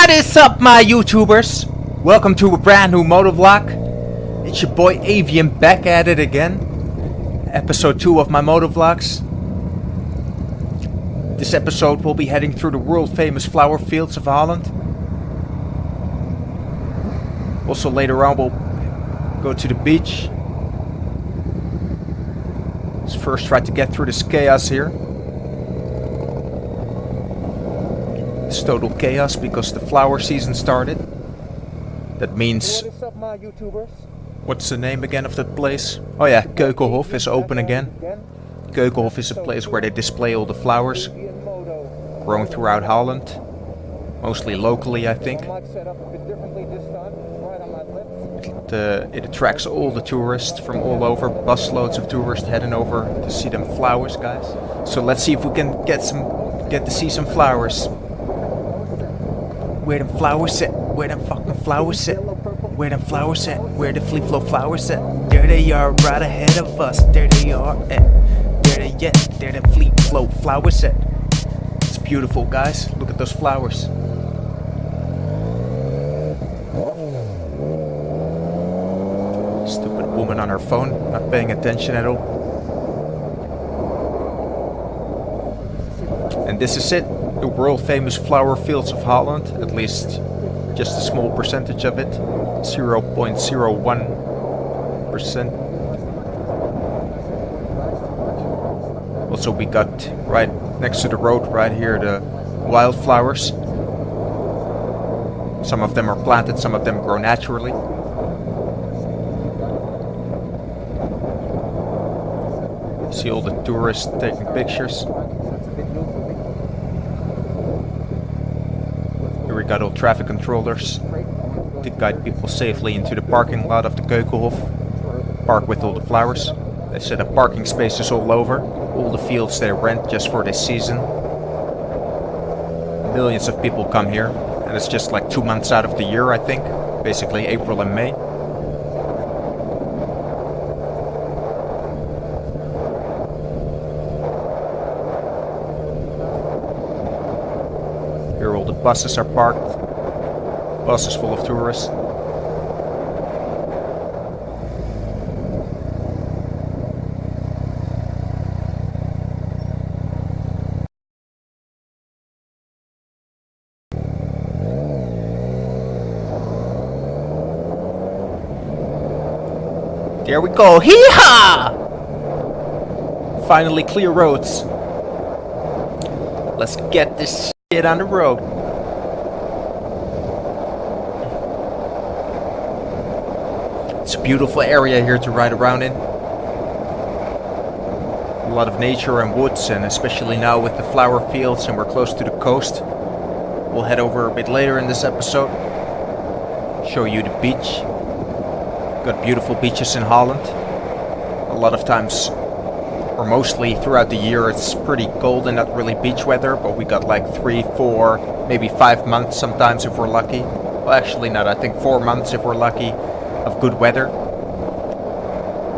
What is up, my YouTubers? Welcome to a brand new MotoVlog. It's your boy Avian back at it again. Episode 2 of my MotoVlogs. This episode we'll be heading through the world famous flower fields of Holland. Also later on we'll go to the beach. Let's first try to get through this chaos here. It's total chaos because the flower season started. That means... What is up, my YouTubers? What's the name again of that place? Oh yeah, Keukenhof is open again. Keukenhof is a place where they display all the flowers grown throughout Holland. Mostly locally, I think. It attracts all the tourists from all over. Busloads of tourists heading over to see them flowers, guys. So let's see if we can get to see some flowers. Where them flowers at? Where them fucking flowers at? Where them flowers at? Where the flea flow flowers at? There they are, right ahead of us. There they are at. There they at. There the flea flow flowers at. It's beautiful, guys. Look at those flowers. Stupid woman on her phone, not paying attention at all. And this is it. The world famous flower fields of Holland, at least just a small percentage of it, 0.01%. Also we got right next to the road right here the wildflowers. Some of them are planted, some of them grow naturally. See all the tourists taking pictures. We got all traffic controllers to guide people safely into the parking lot of the Keukenhof. Park with all the flowers. They set up parking spaces all over. All the fields they rent just for this season. Millions of people come here. And it's just like 2 months out of the year, I think. Basically April and May. Here all the buses are parked. Buses full of tourists. There we go. Hee-haw! Finally clear roads. Let's get this shit on the road. It's a beautiful area here to ride around in. A lot of nature and woods, and especially now with the flower fields and we're close to the coast. We'll head over a bit later in this episode. Show you the beach. Got beautiful beaches in Holland. A lot of times, or mostly throughout the year, it's pretty cold and not really beach weather, but we got like 3, 4, maybe 5 months sometimes if we're lucky. Well, actually not, I think 4 months if we're lucky of good weather.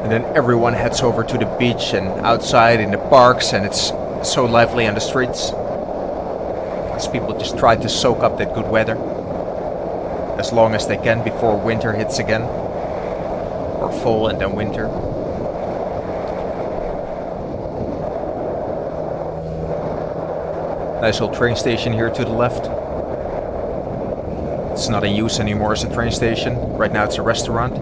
And then everyone heads over to the beach and outside in the parks, and it's so lively on the streets. As people just try to soak up that good weather as long as they can before winter hits again. Or fall and then winter. Nice old train station here to the left. It's not in use anymore as a train station. Right now it's a restaurant.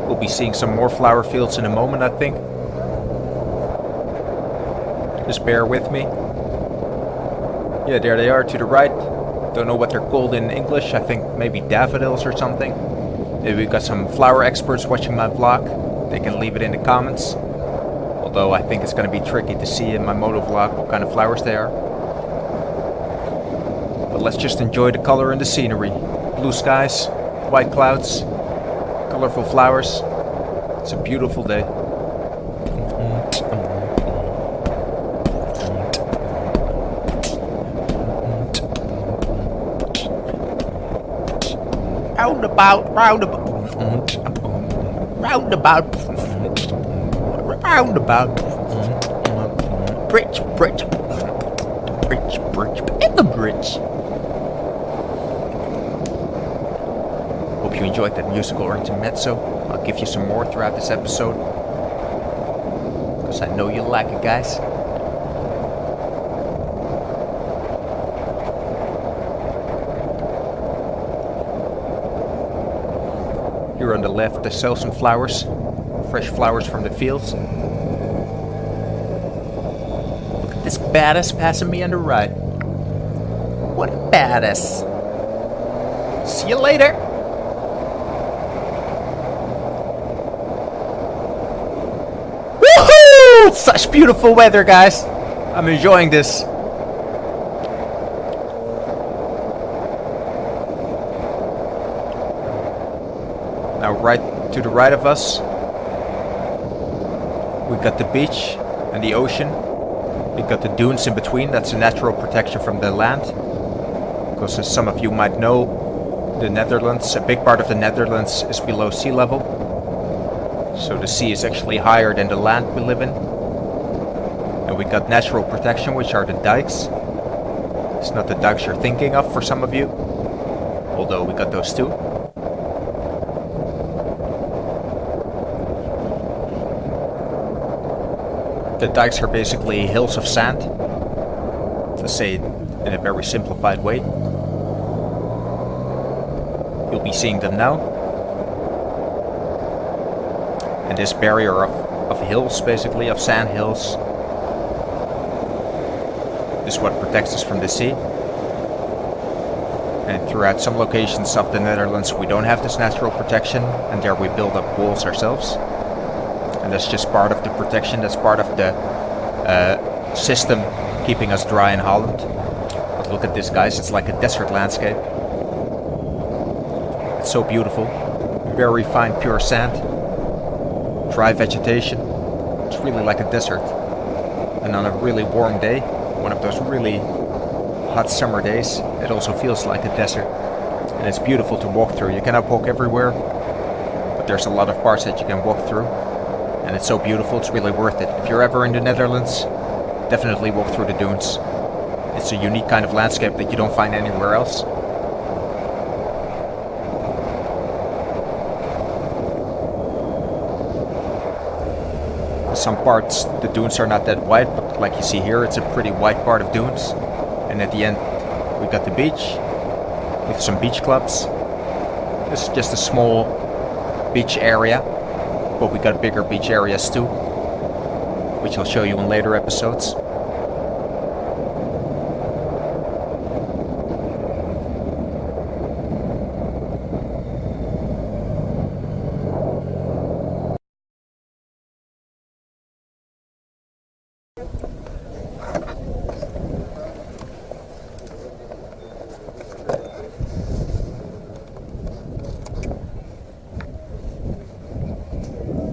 We'll be seeing some more flower fields in a moment, I think. Just bear with me. Yeah, there they are to the right. Don't know what they're called in English. I think maybe daffodils or something. Maybe we've got some flower experts watching my vlog. They can leave it in the comments. Although I think it's going to be tricky to see in my MotoVlog what kind of flowers they are. But let's just enjoy the color and the scenery. Blue skies, white clouds, colorful flowers. It's a beautiful day. Roundabout, roundabout, bridge, and the bridge. Hope you enjoyed that musical intermezzo. I'll give you some more throughout this episode, because I know you like it, guys. Here on the left, they sell some flowers, fresh flowers from the fields. Look at this badass passing me on the right. What a badass. See you later. Woohoo! Such beautiful weather, guys. I'm enjoying this. Now right to the right of us, we've got the beach and the ocean. We've got the dunes in between. That's a natural protection from the land. Because as some of you might know, the Netherlands, a big part of the Netherlands is below sea level. So the sea is actually higher than the land we live in. And we got natural protection, which are the dikes. It's not the dikes you're thinking of for some of you, although we got those too. The dikes are basically hills of sand, to say it in a very simplified way. You'll be seeing them now. And this barrier of hills, basically, of sand hills, is what protects us from the sea. And throughout some locations of the Netherlands we don't have this natural protection, and there we build up walls ourselves. And that's just part of the protection, that's part of the system keeping us dry in Holland. But look at this, guys, it's like a desert landscape. It's so beautiful. Very fine, pure sand. Dry vegetation. It's really like a desert. And on a really warm day, one of those really hot summer days, it also feels like a desert. And it's beautiful to walk through. You cannot walk everywhere, but there's a lot of parts that you can walk through. And it's so beautiful, it's really worth it. If you're ever in the Netherlands, definitely walk through the dunes. It's a unique kind of landscape that you don't find anywhere else. Some parts, the dunes are not that wide, but like you see here, it's a pretty wide part of dunes. And at the end, we got the beach, with some beach clubs. This is just a small beach area. But we got bigger beach areas too, which I'll show you in later episodes.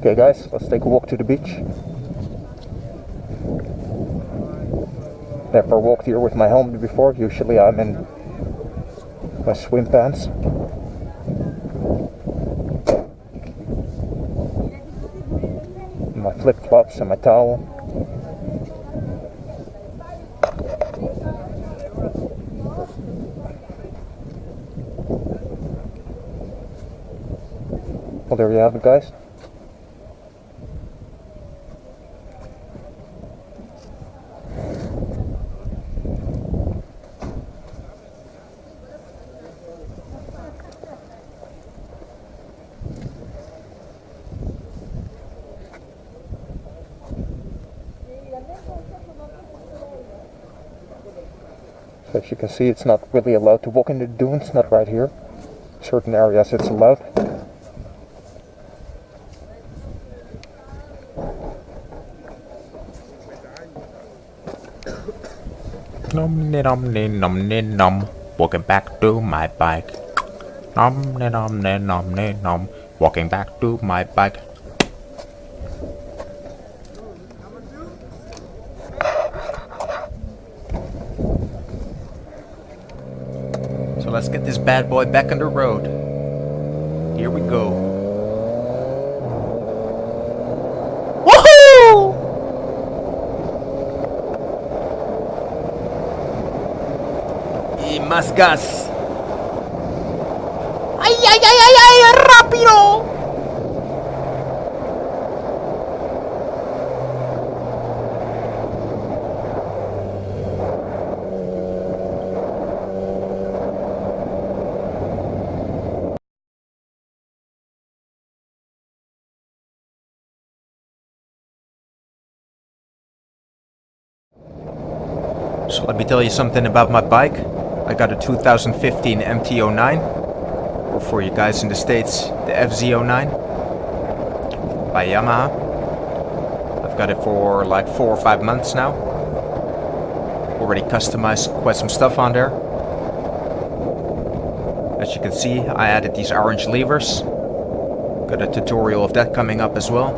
Okay guys, let's take a walk to the beach. Never walked here with my helmet before. Usually I'm in my swim pants. My flip-flops and my towel. Well, there you have it, guys. So as you can see, it's not really allowed to walk in the dunes, not right here. Certain areas it's allowed. Nom nom nom nom. Walking back to my bike. Nom nom nom nom. Walking back to my bike. So let's get this bad boy back on the road. Here we go. Woohoo! Y más gas. ¡Ay, ay, ay, ay, ay! ¡Rápido! So let me tell you something about my bike. I got a 2015 MT-09, or for you guys in the States, the FZ-09 by Yamaha. I've got it for like 4 or 5 months now. Already customized quite some stuff on there. As you can see, I added these orange levers. Got a tutorial of that coming up as well.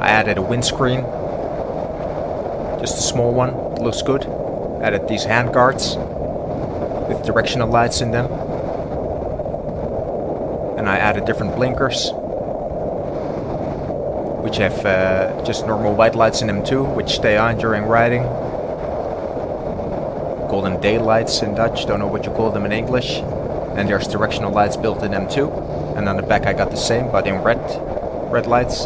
I added a windscreen. Just a small one, it looks good. Added these hand guards with directional lights in them. And I added different blinkers, which have just normal white lights in them too, which stay on during riding. Call them daylights in Dutch, don't know what you call them in English. And there's directional lights built in them too. And on the back I got the same, but in red lights.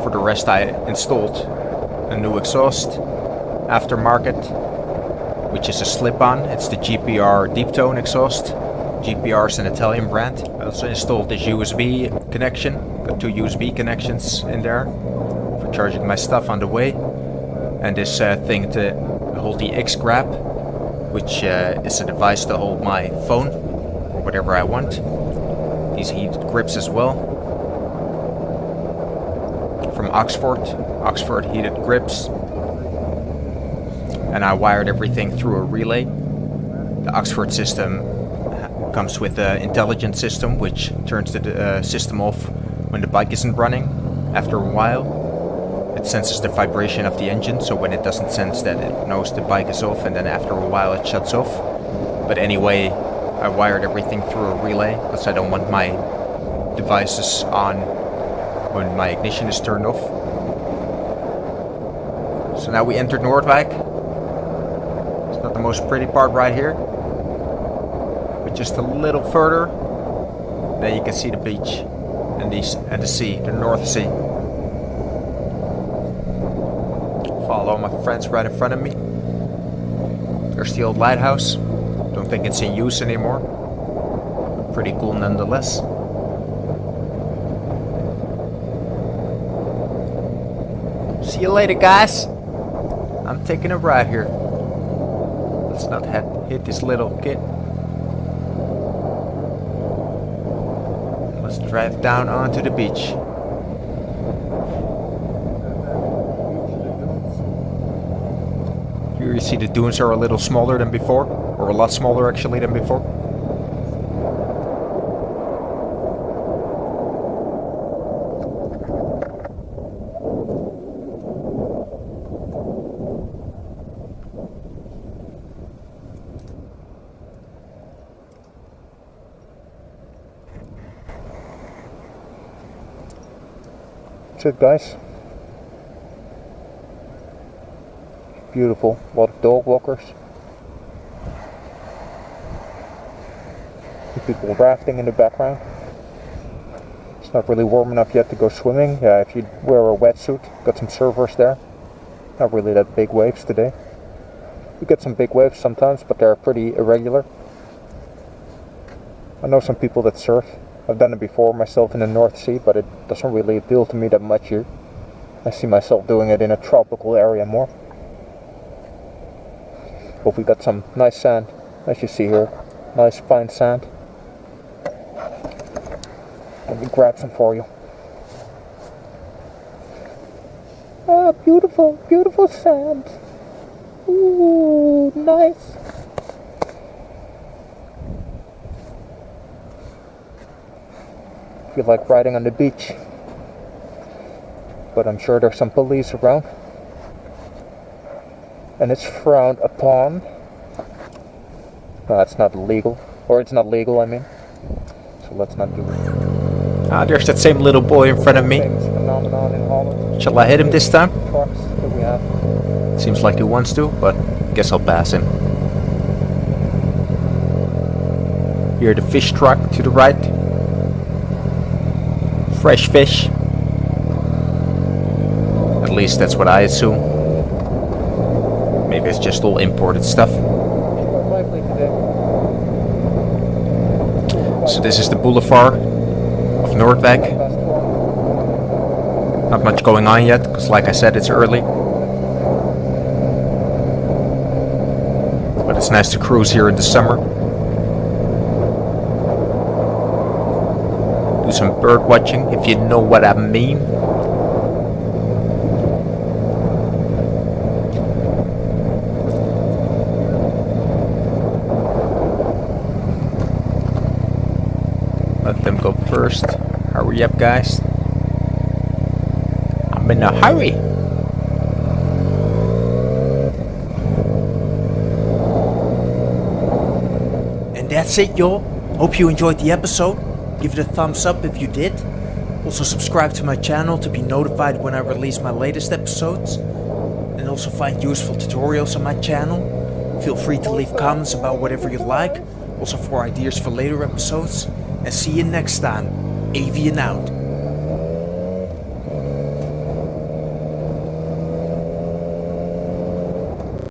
For the rest I installed a new exhaust, aftermarket, which is a slip-on. It's the GPR deep tone exhaust. GPR is an Italian brand. I also installed this USB connection. Got 2 USB connections in there for charging my stuff on the way. And this thing to hold the X-Grab, which is a device to hold my phone or whatever I want. These heated grips as well. From Oxford heated grips. And I wired everything through a relay. The Oxford system comes with an intelligent system which turns the system off when the bike isn't running. After a while it senses the vibration of the engine, so when it doesn't sense that, it knows the bike is off, and then after a while it shuts off. But anyway, I wired everything through a relay because I don't want my devices on when my ignition is turned off. So now we entered Noordwijk. It's not the most pretty part right here, but just a little further, then you can see the beach and the sea, the North Sea. Follow my friends right in front of me. There's the old lighthouse. Don't think it's in use anymore. Pretty cool nonetheless. See you later, guys. I'm taking a ride here. Let's not hit this little kid. Let's drive down onto the beach. Here you see the dunes are a little smaller than before, or a lot smaller actually than before. That's it, guys. Beautiful. A lot of dog walkers. People rafting in the background. It's not really warm enough yet to go swimming. Yeah, if you wear a wetsuit, got some surfers there. Not really that big waves today. We get some big waves sometimes, but they're pretty irregular. I know some people that surf. I've done it before myself in the North Sea, but it doesn't really appeal to me that much here. I see myself doing it in a tropical area more. But we got some nice sand, as you see here. Nice fine sand. Let me grab some for you. Ah, beautiful, beautiful sand. Ooh, nice. Feel like riding on the beach, but I'm sure there's some police around, and it's frowned upon. No, it's not legal, or it's not legal, I mean, so let's not do it. Ah, there's that same little boy in front of me. Phenomenon in Holland. Shall I hit him this time? Trucks that we have. Seems like he wants to, but guess I'll pass him. Here the fish truck to the right. Fresh fish. At least that's what I assume. Maybe it's just all imported stuff. So this is the boulevard of Noordwijk. Not much going on yet, because like I said, it's early. But it's nice to cruise here in the summer. Do some bird watching, if you know what I mean. Let them go first. Hurry up, guys. I'm in a hurry. And that's it, y'all. Hope you enjoyed the episode. Give it a thumbs up if you did. Also subscribe to my channel to be notified when I release my latest episodes. And also find useful tutorials on my channel. Feel free to leave comments about whatever you like. Also for ideas for later episodes. And see you next time. Avian out.